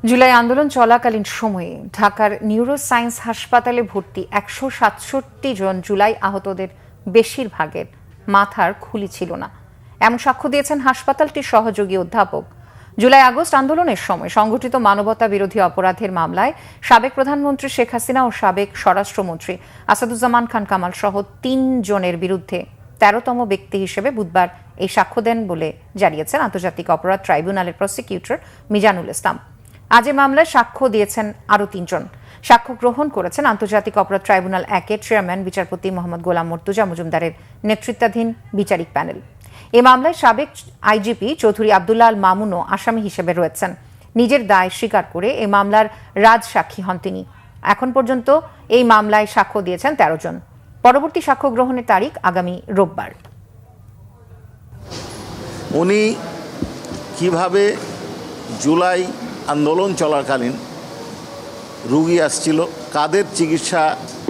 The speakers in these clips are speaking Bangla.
জুলাই আন্দোলন চলাকালীন সময়ে ঢাকার নিউরোসায়েন্স হাসপাতালে ভর্তি ১৬৭ জন জুলাই আহতদের বেশিরভাগের মাথার খুলি ছিল না, এমন সাক্ষ্য দিয়েছেন হাসপাতালটির সহযোগী অধ্যাপক। জুলাই আগস্ট আন্দোলনের সময় সংগঠিত মানবতা বিরোধী অপরাধের মামলায় সাবেক প্রধানমন্ত্রী শেখ হাসিনা ও সাবেক স্বরাষ্ট্রমন্ত্রী আসাদুজ্জামান খান কামাল সহ ৩ জনের বিরুদ্ধে ১৩তম ব্যক্তি হিসেবে বুধবার এই সাক্ষ্য দেন বলে জানিয়েছেন আন্তর্জাতিক অপরাধ ট্রাইব্যুনালের প্রসিকিউটর মিজানুল ইসলাম। আজ মামলায় সাক্ষ্য দিয়েছেন আরও ৩ জন। সাক্ষ্য গ্রহণ করেছেন আন্তর্জাতিক অপরাধ ট্রাইব্যুনাল ১-এর চেয়ারম্যান বিচারপতি মোহাম্মদ গোলাম মর্তুজা মজুমদারের নেতৃত্বাধীন বিচারিক প্যানেল। এই মামলায় সাবেক আইজিপি চৌধুরী আব্দুল্লাহ আল মামুনও আসামি হিসেবে রয়েছেন। নিজের দায় স্বীকার করে এই মামলার রাজসাক্ষী হন তিনি। এখন পর্যন্ত এই মামলায় সাক্ষ্য দিয়েছেন ১৩ জন। পরবর্তী সাক্ষ্য গ্রহণের তারিখ আগামী রোববার। উনি কিভাবে জুলাই আন্দোলন চলাকালীন রুগী আসছিল, কাদের চিকিৎসা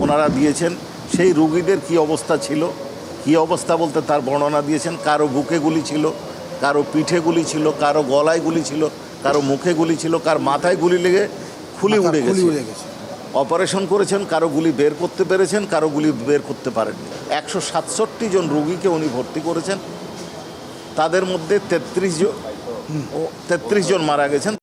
ওনারা দিয়েছেন, সেই রুগীদের কি অবস্থা ছিল, কি অবস্থা বলতে তার বর্ণনা দিয়েছেন। কারো বুকে গুলি ছিল, কারো পিঠে গুলি ছিল, কারো গলায় গুলি ছিল, কারো মুখে গুলি ছিল, কার মাথায় গুলি লেগে খুলি উড়ে গেছে। অপারেশন করেছেন, কারো গুলি বের করতে পেরেছেন, কারো গুলি বের করতে পারেননি। ১৬৭ জন রুগীকে উনি ভর্তি করেছেন। তাদের মধ্যে ৩৩ জন মারা গেছেন।